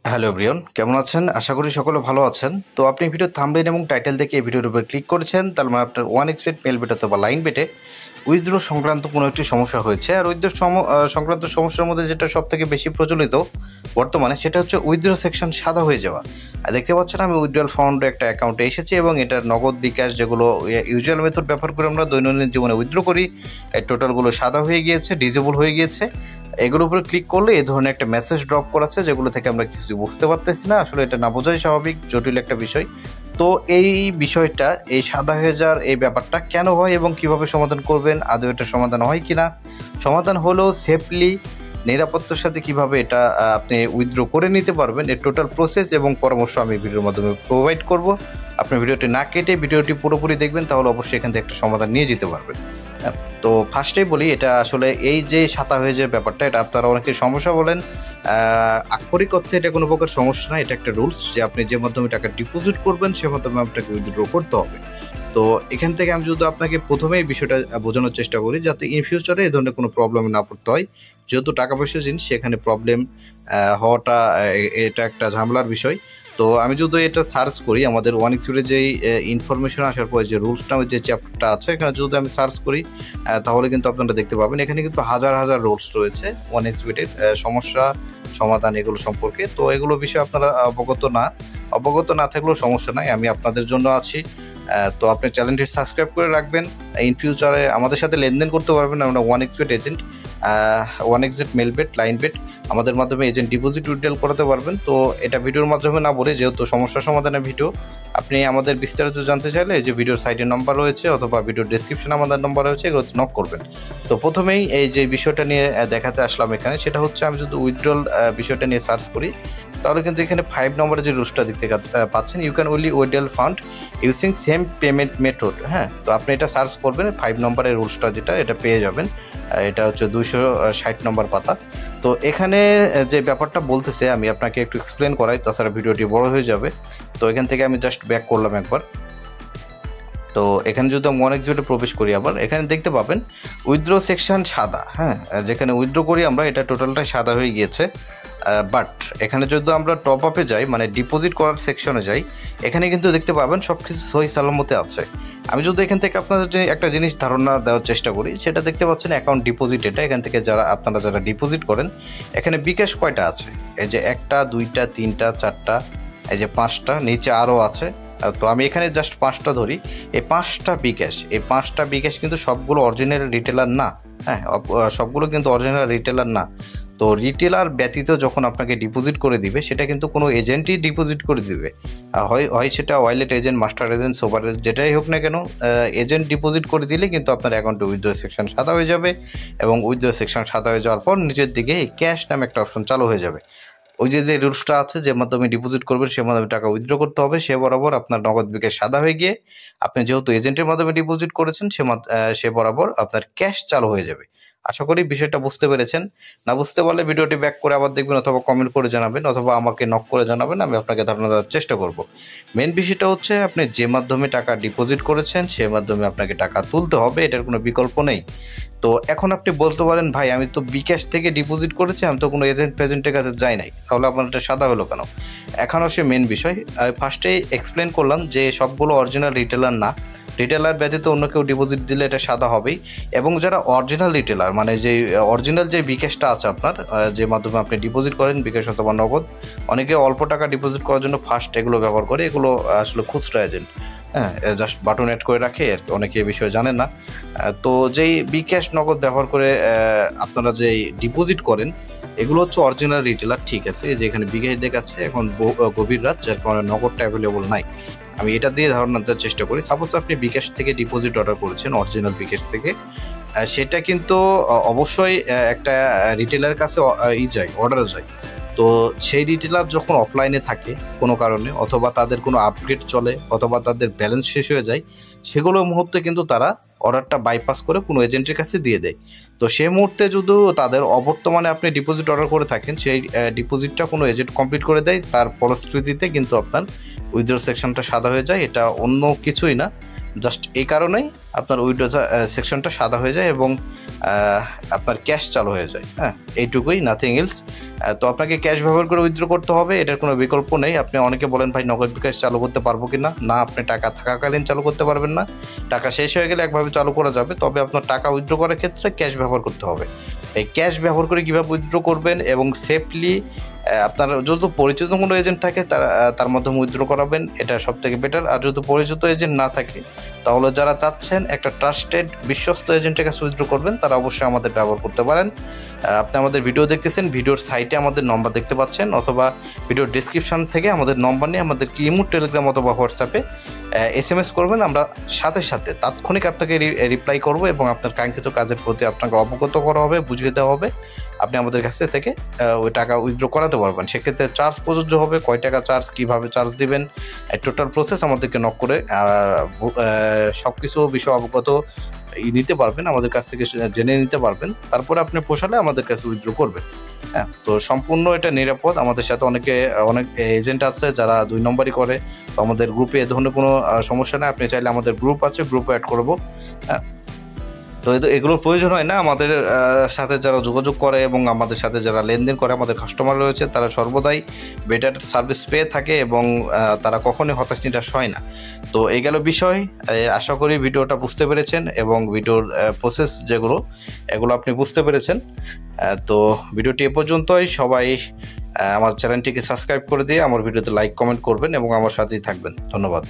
Hello everyone, কেমন আছেন? আশা করি সকলে ভালো আছেন। তো আপনি ভিডিওর থাম্বনেইল এবং টাইটেল দেখে এই ভিডিওর উপর ক্লিক করেছেন, তার মানে আপনার OneXBet মেল বেট অথবা লাইন বেটে উইথড্র সংক্রান্ত কোনো একটি সমস্যা হয়েছে। আর উইথড্র সংক্রান্ত সমস্যার মধ্যে যেটা সবথেকে বেশি প্রচলিত বর্তমানে, সেটা হচ্ছে উইথড্র সেকশন সাদা হয়ে যাওয়া। আর দেখতে পাচ্ছেন আমি উইথড্রয়াল ফান্ড একটা অ্যাকাউন্টে এসেছি এবং এটার নগদ বিকাশ যেগুলো ইউজুয়াল মেথড ব্যবহার করে আমরা দৈনন্দিন জীবনে উইথড্র করি, এই টোটালগুলো সাদা হয়ে গিয়েছে, ডিজেবল হয়ে গিয়েছে। এগুলোর উপরে ক্লিক করলে এই ধরনের একটা মেসেজ ড্রপ করাচ্ছে, যেগুলো থেকে আমরা কিছু বুঝতে পারতেছি না। আসলে এটা না বোঝাই স্বাভাবিক, জটিল একটা বিষয়। তো এই বিষয়টা, এই সাদা হয়ে যাওয়ার এই ব্যাপারটা কেন হয় এবং কিভাবে সমাধান করবেন, আদৌ এটা সমাধান হয় কিনা, সমাধান হলেও সেফলি নিরাপত্তার সাথে কিভাবে এটা আপনি উইথড্র করে নিতে পারবেন, এর টোটাল প্রসেস এবং পরামর্শ আমি ভিডিওর মাধ্যমে প্রোভাইড করব। আপনি ভিডিওটি না কেটে ভিডিওটি পুরোপুরি দেখবেন, তাহলে অবশ্যই এখান থেকে একটা সমাধান নিয়ে যেতে পারবেন। তো ফার্স্টেই বলি, এটা আসলে এই যে সাদা হয়ে যে ব্যাপারটা, এটা আপনারা অনেকের সমস্যা বলেন। আক্ষরিক অর্থে এটা কোনো প্রকার সমস্যা না, এটা একটা রুলস যে আপনি যে মাধ্যমে টাকা ডিপোজিট করবেন সে মাধ্যমে আপনাকে উইথড্র করতে হবে। তো এখান থেকে আমি যদি আপনাকে প্রথমেই বিষয়টা বোঝানোর চেষ্টা করি, যাতে ইন ফিউচারে এই ধরনের কোনো প্রবলেম না পড়তে হয়। যেহেতু টাকা পয়সার জিনিস, সেখানে প্রবলেম হওয়াটা এটা একটা ঝামেলার বিষয়। তো আমি যদি এটা সার্চ করি, আমাদের OneXBet যেই ইনফরমেশন আসার পরে যে রুলস নামে যে চ্যাপ্টারটা আছে, এখানে যদি আমি সার্চ করি তাহলে কিন্তু আপনারা দেখতে পাবেন এখানে কিন্তু হাজার হাজার রুলস রয়েছে OneXBet এর সমস্যা সমাধান এগুলো সম্পর্কে। তো এগুলো বিষয়ে আপনারা অবগত না থাকলেও সমস্যা নাই, আমি আপনাদের জন্য আছি। তো আপনি চ্যানেলটি সাবস্ক্রাইব করে রাখবেন। ইন ফিউচারে আমাদের সাথে লেনদেন করতে পারবেন। আমরা OneXBet agent, OneXBet Melbet, Linebet, আমাদের মাধ্যমে এজেন্ট ডিপোজিট উইথড্রল করাতে পারবেন। তো এটা ভিডিওর মাধ্যমে না বলে, যেহেতু সমস্যা সমাধানের ভিডিও, আপনি আমাদের বিস্তারিত জানতে চাইলে এই যে ভিডিওর সাইডে নাম্বার রয়েছে অথবা ভিডিওর ডেসক্রিপশনে আমাদের নাম্বার রয়েছে, এগুলো নক করবেন। তো প্রথমেই এই যে বিষয়টা নিয়ে দেখাতে আসলাম এখানে, সেটা হচ্ছে আমি যদি উইথড্রল বিষয়টা নিয়ে সার্চ করি, তাহলে কিন্তু এখানে 5 নম্বরে যে রুলসটা দেখতে পাচ্ছেন, you can only withdrawal fund using same payment method. হ্যাঁ, তো আপনি এটা সার্চ করবেন, 5 নম্বরের রুলসটা যেটা, এটা পেয়ে যাবেন। এটা হচ্ছে 260 নম্বর পাতা। তো এখানে যে ব্যাপারটা বলতেছে, আমি আপনাকে একটু এক্সপ্লেন করাই, তাছাড়া ভিডিওটি বড় হয়ে যাবে। তো এখান থেকে আমি জাস্ট ব্যাক করলাম একবার। তো এখানে যদি আমি OneXBet প্রবেশ করি, আবার এখানে দেখতে পাবেন উইথড্র সেকশন সাদা। হ্যাঁ, যেখানে উইথড্র করি আমরা, এটা টোটালটা সাদা হয়ে গিয়েছে। বাট এখানে যদি আমরা টপ আপে যাই, মানে ডিপোজিট করার সেকশনে যাই, এখানে কিন্তু দেখতে পাবেন সব কিছু সহি সালামতে আছে। আমি যদি এখান থেকে আপনাদের যে একটা জিনিস ধারণা দেওয়ার চেষ্টা করি, সেটা দেখতে পাচ্ছেন অ্যাকাউন্ট ডিপোজিট। এটা এখান থেকে আপনারা যারা ডিপোজিট করেন, এখানে বিকাশ কয়টা আছে, এই যে 1টা 2টা 3টা 4টা, এই যে 5টা, নিচে আরও আছে। তো আমি এখানে জাস্ট 5টা ধরি। এই 5টা বিকাশ কিন্তু সবগুলো অরিজিনাল রিটেলার না। হ্যাঁ, সবগুলো কিন্তু অরিজিনাল রিটেলার না। তো রিটেলার ব্যতীত যখন আপনাকে ডিপোজিট করে দিবে, সেটা কিন্তু কোনো এজেন্টই ডিপোজিট করে দিবে। হয় সেটা wallet agent, master agent, super agent, যেটাই হোক না কেন, এজেন্ট ডিপোজিট করে দিলে কিন্তু আপনার অ্যাকাউন্টে উইথড্র সেকশন সাদা হয়ে যাবে। এবং উইথড্র সেকশন সাদা হয়ে যাওয়ার পর নিচের দিকে এই ক্যাশ নামে একটা অপশন চালু হয়ে যাবে। ওই যে রুলসটা আছে, যে মাধ্যমে ডিপোজিট করবেন সে মাধ্যমে টাকা উইথড্র করতে হবে, সে বরাবর আপনার নগদ বিকাশ সাদা হয়ে গিয়ে, আপনি যেহেতু এজেন্টের মাধ্যমে ডিপোজিট করেছেন, সে বরাবর আপনার ক্যাশ চালু হয়ে যাবে। আশা করি বিষয়টা বুঝতে পেরেছেন। না বুঝতে পারলে ভিডিওটি ব্যাক করে আবার দেখবেন, অথবা কমেন্ট করে জানাবেন, অথবা আমাকে নক করে জানাবেন, আমি আপনাকে ধারণা দেওয়ার চেষ্টা করব। মেন বিষয়টা হচ্ছে, আপনি যে মাধ্যমে টাকা ডিপোজিট করেছেন সে মাধ্যমে আপনাকে টাকা তুলতে হবে, এটার কোনো বিকল্প নেই। তো এখন আপনি বলতে পারেন, ভাই আমি তো বিকাশ থেকে ডিপোজিট করেছি, আমি তো কোনো এজেন্টের কাছে যাই নাই, তাহলে আপনার এটা সাদা হলো কেন? এখন আসে মেন বিষয়। আমি ফার্স্টেই এক্সপ্লেন করলাম যে সবগুলো অরিজিনাল রিটেলার না, রিটেলার ব্যতীত অন্য কেউ ডিপোজিট দিলে এটা সাদা হবেই। এবং যারা অরিজিনাল রিটেলার, মানে যে অরিজিনাল যে বিকাশটা আছে আপনার, যে মাধ্যমে আপনি ডিপোজিট করেন, বিকাশ অথবা নগদ, অনেকে অল্প টাকা ডিপোজিট করার জন্য ফার্স্ট এগুলো ব্যবহার করে, এগুলো আসলে খুচরা এজেন্ট। হ্যাঁ, জাস্ট বাটন অ্যাড করে রাখে আর কি, অনেকে এই বিষয়ে জানেন না। তো যেই বিকাশ নগদ ব্যবহার করে আপনারা যেই ডিপোজিট করেন, এগুলো হচ্ছে অরিজিনাল রিটেলার, ঠিক আছে। যে এখানে বিকাশ দেখাচ্ছে, এখন গভীর রাত, যার কারণে নগদটা অ্যাভেলেবল নাই। আমি এটা দিয়ে ধারণা দেওয়ার চেষ্টা করি। সাপোজ আপনি বিকাশ থেকে ডিপোজিট অর্ডার করেছেন, অরিজিনাল বিকাশ থেকে, সেটা কিন্তু অবশ্যই একটা রিটেলার কাছে অর্ডার যায়। তো সেই রিটেলার যখন অফলাইনে থাকে কোনো কারণে, অথবা তাদের কোনো আপগ্রেড চলে, অথবা তাদের ব্যালেন্স শেষ হয়ে যায়, সেগুলো মুহূর্তে কিন্তু তারা অর্ডারটা বাইপাস করে কোনো এজেন্টের কাছে দিয়ে দেয়। তো সেই মুহূর্তে যদি তাদের অবর্তমানে আপনি ডিপোজিট অর্ডার করে থাকেন, সেই ডিপোজিটটা কোনো এজেন্ট কমপ্লিট করে দেয়, তার ফলশ্রুতিতে কিন্তু আপনার উইথড্র সেকশনটা সাদা হয়ে যায়। এটা অন্য কিছুই না, জাস্ট এই কারণেই আপনার উইথড্র সেকশনটা সাদা হয়ে যায় এবং আপনার ক্যাশ চালু হয়ে যায়। হ্যাঁ, এইটুকুই, নাথিং এলস। তো আপনাকে ক্যাশ ব্যবহার করে উইথড্র করতে হবে, এটার কোনো বিকল্প নেই। আপনি অনেকে বলেন ভাই নগদ বিকাশ চালু করতে পারবো কি না? না, আপনি টাকা থাকাকালীন চালু করতে পারবেন না, টাকা শেষ হয়ে গেলে একভাবে চালু করা যাবে, তবে আপনার টাকা উইথড্র করার ক্ষেত্রে ক্যাশ ব্যবহার করতে হবে। এই ক্যাশ ব্যবহার করে কীভাবে উইথড্র করবেন এবং সেফলি আপনার যত পরিচিত কোনো এজেন্ট থাকে তার মাধ্যমে উইথড্র করাবেন, এটা সব থেকে বেটার। আর যদি পরিচিত এজেন্ট না থাকে তাহলে যারা চাচ্ছেন একটা ট্রাস্টেড বিশ্বস্ত এজেন্টের কাছে উইথড্র করবেন তারা অবশ্যই আমাদের ব্যবহার করতে পারেন। আপনি আমাদের ভিডিও দেখতেছেন, ভিডিওর সাইটে আমাদের নম্বর দেখতে পাচ্ছেন, অথবা ভিডিওর ডিসক্রিপশন থেকে আমাদের নম্বর নিয়ে আমাদের ইমো, টেলিগ্রাম অথবা হোয়াটসঅ্যাপে SMS করবেন। আমরা সাথে সাথে তাৎক্ষণিক আপনাকে রিপ্লাই করব এবং আপনার কাঙ্ক্ষিত কাজের প্রতি আপনাকে অবগত করা হবে, বুঝিয়ে দেওয়া হবে। আপনি আমাদের কাছ থেকে ওই টাকা উইথড্র করাতে পারবেন। সেক্ষেত্রে চার্জ প্রযোজ্য হবে, কয় টাকা চার্জ, কীভাবে চার্জ দিবেন, টোটাল প্রসেস আমাদেরকে নক করে সব কিছু বিষয় অবগত নিতে পারবেন, আমাদের কাছ থেকে জেনে নিতে পারবেন। তারপরে আপনি পোষালে আমাদের কাছে উইথড্র করবেন। হ্যাঁ, তো সম্পূর্ণ এটা নিরাপদ। আমাদের সাথে অনেক এজেন্ট আছে যারা 2 নম্বরই করে। তো আমাদের গ্রুপে এ ধরনের কোনো সমস্যা নেই। আপনি চাইলে আমাদের গ্রুপ আছে, গ্রুপে অ্যাড করবো। হ্যাঁ, তো এগুলোর প্রয়োজন হয় না। আমাদের সাথে যারা যোগাযোগ করে এবং আমাদের সাথে যারা লেনদেন করে, আমাদের কাস্টমার রয়েছে, তারা সর্বদাই বেটার সার্ভিস পেয়ে থাকে এবং তারা কখনোই হতাশ নিরাশ হয় না। তো এই গেল বিষয়। আশা করি ভিডিওটা বুঝতে পেরেছেন এবং ভিডিওর প্রসেস এগুলো আপনি বুঝতে পেরেছেন। তো ভিডিওটি এ পর্যন্তই। সবাই আমার চ্যানেলটিকে সাবস্ক্রাইব করে দিয়ে আমার ভিডিওতে লাইক কমেন্ট করবেন এবং আমার সাথেই থাকবেন। ধন্যবাদ।